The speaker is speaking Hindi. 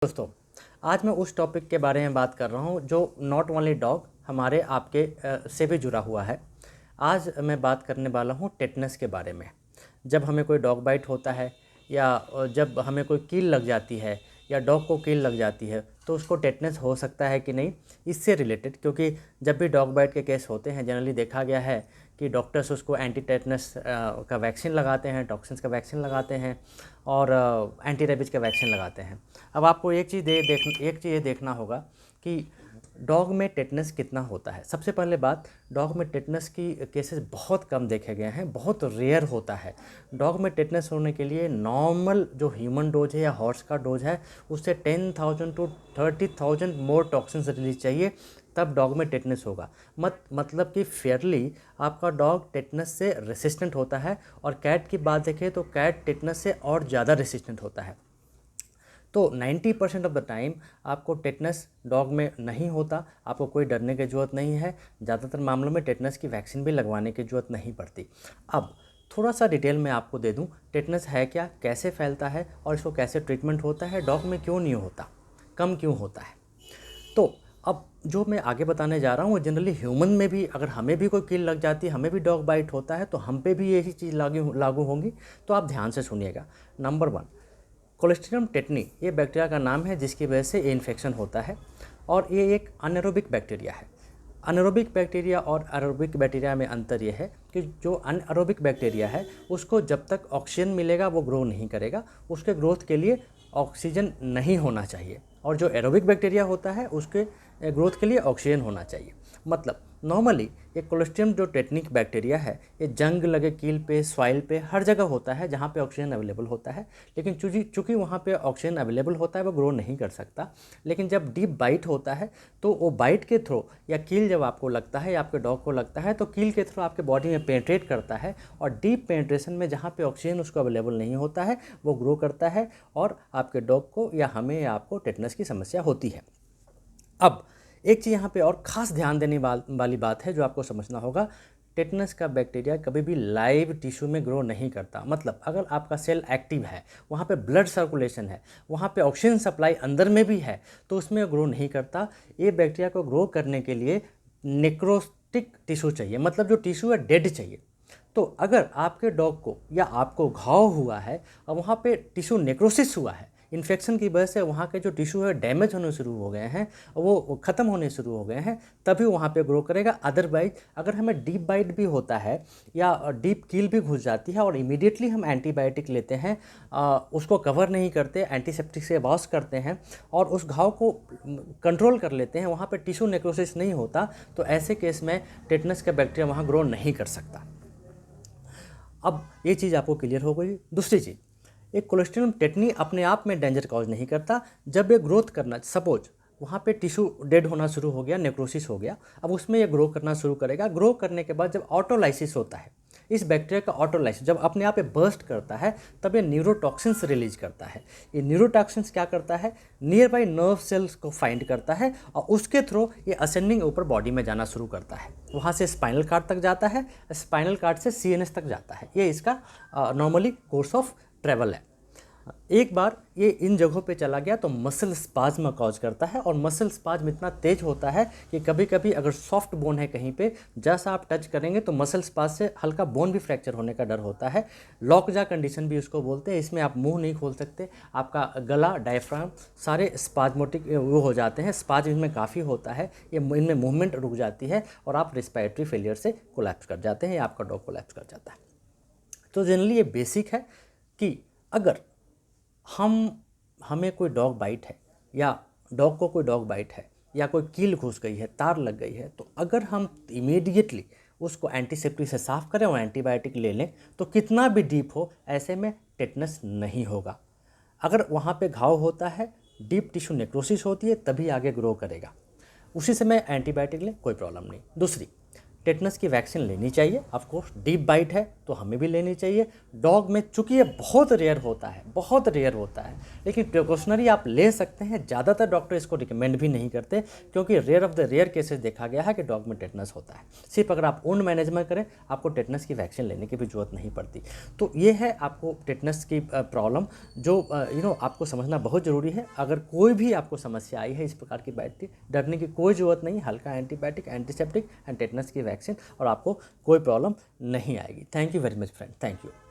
दोस्तों, आज मैं उस टॉपिक के बारे में बात कर रहा हूँ जो नॉट ओनली डॉग हमारे आपके से भी जुड़ा हुआ है। आज मैं बात करने वाला हूँ टेटनस के बारे में। जब हमें कोई डॉग बाइट होता है या जब हमें कोई कील लग जाती है या डॉग को कील लग जाती है तो उसको टेटनस हो सकता है कि नहीं, इससे रिलेटेड, क्योंकि जब भी डॉग बाइट के केस होते हैं जनरली देखा गया है कि डॉक्टर्स उसको एंटी टेटनस का वैक्सीन लगाते हैं, टॉक्सिन्स का वैक्सीन लगाते हैं और एंटी रेबीज का वैक्सीन लगाते हैं। अब आपको एक चीज़ ये देखना होगा कि डॉग में टेटनस कितना होता है। सबसे पहले बात, डॉग में टेटनस की केसेस बहुत कम देखे गए हैं, बहुत रेयर होता है। डॉग में टेटनस होने के लिए नॉर्मल जो ह्यूमन डोज है या हॉर्स का डोज है उससे 10,000 to 30,000 मोर टॉक्सिन्स रिलीज चाहिए, तब डॉग में टेटनस होगा। मतलब कि फेयरली आपका डॉग टेटनस से रेसिस्टेंट होता है। और कैट की बात देखें तो कैट टेटनस से और ज़्यादा रेसिस्टेंट होता है। तो 90% ऑफ द टाइम आपको टेटनस डॉग में नहीं होता, आपको कोई डरने की ज़रूरत नहीं है। ज़्यादातर मामलों में टेटनस की वैक्सीन भी लगवाने की ज़रूरत नहीं पड़ती। अब थोड़ा सा डिटेल में आपको दे दूं, टेटनस है क्या, कैसे फैलता है और इसको कैसे ट्रीटमेंट होता है, डॉग में क्यों नहीं होता, कम क्यों होता है। तो अब जो मैं आगे बताने जा रहा हूँ वो जनरली ह्यूमन में भी, अगर हमें भी कोई कील लग जाती है, हमें भी डॉग बाइट होता है तो हम पे भी यही चीज़ लागू होंगी। तो आप ध्यान से सुनिएगा। नंबर 1, कोलेस्ट्रिडियम टेटनी, ये बैक्टीरिया का नाम है जिसकी वजह से ये इन्फेक्शन होता है और ये एक अनएरोबिक बैक्टीरिया है। अनएरोबिक बैक्टीरिया और एरोबिक बैक्टीरिया में अंतर ये है कि जो अनएरोबिक बैक्टीरिया है उसको जब तक ऑक्सीजन मिलेगा वो ग्रो नहीं करेगा, उसके ग्रोथ के लिए ऑक्सीजन नहीं होना चाहिए। और जो एरोबिक बैक्टीरिया होता है उसके ग्रोथ के लिए ऑक्सीजन होना चाहिए। मतलब नॉर्मली ये कोलेस्ट्रिडियम जो टेटनिक बैक्टीरिया है ये जंग लगे कील पे, सॉइल पे, हर जगह होता है जहाँ पे ऑक्सीजन अवेलेबल होता है। लेकिन चूँकि वहाँ पे ऑक्सीजन अवेलेबल होता है वो ग्रो नहीं कर सकता। लेकिन जब डीप बाइट होता है तो वो बाइट के थ्रू या कील जब आपको लगता है या आपके डॉग को लगता है तो कील के थ्रू आपके बॉडी में पेनिट्रेट करता है और डीप पेनिट्रेशन में जहाँ पे ऑक्सीजन उसको अवेलेबल नहीं होता है वो ग्रो करता है और आपके डॉग को या हमें या आपको टेटनस की समस्या होती है। अब एक चीज़ यहाँ पे और ख़ास ध्यान देने वाली बात है जो आपको समझना होगा, टेटनस का बैक्टीरिया कभी भी लाइव टिश्यू में ग्रो नहीं करता। मतलब अगर आपका सेल एक्टिव है, वहाँ पे ब्लड सर्कुलेशन है, वहाँ पे ऑक्सीजन सप्लाई अंदर में भी है तो उसमें ग्रो नहीं करता। ये बैक्टीरिया को ग्रो करने के लिए नेक्रोटिक टिश्यू चाहिए, मतलब जो टिश्यू है डेड चाहिए। तो अगर आपके डॉग को या आपको घाव हुआ है और वहाँ पे टिश्यू नेक्रोसिस हुआ है, इन्फेक्शन की वजह से वहाँ के जो टिश्यू है डैमेज होने शुरू हो गए हैं, वो ख़त्म होने शुरू हो गए हैं, तभी वहाँ पे ग्रो करेगा। अदरवाइज अगर हमें डीप बाइट भी होता है या डीप कील भी घुस जाती है और इमीडिएटली हम एंटीबायोटिक लेते हैं, उसको कवर नहीं करते, एंटीसेप्टिक से वॉश करते हैं और उस घाव को कंट्रोल कर लेते हैं, वहाँ पर टिश्यू नेक्रोसिस नहीं होता, तो ऐसे केस में टेटनस का बैक्टीरिया वहाँ ग्रो नहीं कर सकता। अब ये चीज़ आपको क्लियर हो गई। दूसरी चीज़, एक कोलेस्ट्रिडियम टेटनी अपने आप में डेंजर कॉज नहीं करता। जब ये ग्रोथ करना, सपोज वहाँ पे टिश्यू डेड होना शुरू हो गया, नेक्रोसिस हो गया, अब उसमें ये ग्रो करना शुरू करेगा। ग्रो करने के बाद जब ऑटोलाइसिस होता है, इस बैक्टीरिया का ऑटोलाइसिस जब अपने आप पे बर्स्ट करता है तब ये न्यूरोटॉक्सिन्स रिलीज करता है। ये न्यूरोटॉक्सिन्स क्या करता है, नियर बाई नर्व सेल्स को फाइंड करता है और उसके थ्रू ये असेंडिंग ऊपर बॉडी में जाना शुरू करता है। वहाँ से स्पाइनल कार्ड तक जाता है, स्पाइनल कार्ड से सीएनएस तक जाता है। ये इसका नॉर्मली कोर्स ऑफ ट्रेवल है। एक बार ये इन जगहों पे चला गया तो मसल स्पाज्म कॉज करता है और मसल स्पाज्म इतना तेज होता है कि कभी कभी अगर सॉफ्ट बोन है कहीं पे, जैसा आप टच करेंगे तो मसल स्पाज से हल्का बोन भी फ्रैक्चर होने का डर होता है। लॉकजा कंडीशन भी उसको बोलते हैं। इसमें आप मुंह नहीं खोल सकते, आपका गला, डायफ्राम सारे स्पाज्मोटिक वो हो जाते हैं, स्पाज्म इनमें काफ़ी होता है, ये इनमें मूवमेंट रुक जाती है और आप रिस्पायरेटरी फेलियर से कोलैप्स कर जाते हैं या आपका डॉग कोलैप्स कर जाता है। तो जनरली ये बेसिक है कि अगर हमें कोई डॉग बाइट है या डॉग को कोई डॉग बाइट है या कोई कील घुस गई है, तार लग गई है, तो अगर हम इमीडिएटली उसको एंटीसेप्टिक से साफ़ करें और एंटीबायोटिक ले लें तो कितना भी डीप हो ऐसे में टेटनस नहीं होगा। अगर वहाँ पे घाव होता है, डीप टिश्यू नेक्रोसिस होती है, तभी आगे ग्रो करेगा। उसी समय एंटीबायोटिक लें, कोई प्रॉब्लम नहीं। दूसरी, टेटनस की वैक्सीन लेनी चाहिए। ऑफकोर्स डीप बाइट है तो हमें भी लेनी चाहिए। डॉग में चूँकि ये बहुत रेयर होता है, बहुत रेयर होता है, लेकिन प्रिकॉशनरी आप ले सकते हैं। ज़्यादातर डॉक्टर इसको रिकमेंड भी नहीं करते, क्योंकि rare of the rare cases देखा गया है कि डॉग में टेटनस होता है। सिर्फ अगर आप वुंड मैनेजमेंट करें, आपको टेटनस की वैक्सीन लेने की भी जरूरत नहीं पड़ती। तो ये है आपको टेटनस की प्रॉब्लम, जो आपको समझना बहुत ज़रूरी है। अगर कोई भी आपको समस्या आई है इस प्रकार की बाइट की, डरने की कोई ज़रूरत नहीं। हल्का एंटीबायोटिक, एंटीसेप्टिक एंड टेटनस की वैक्सीन, और आपको कोई प्रॉब्लम नहीं आएगी। Thank you very much friend, thank you.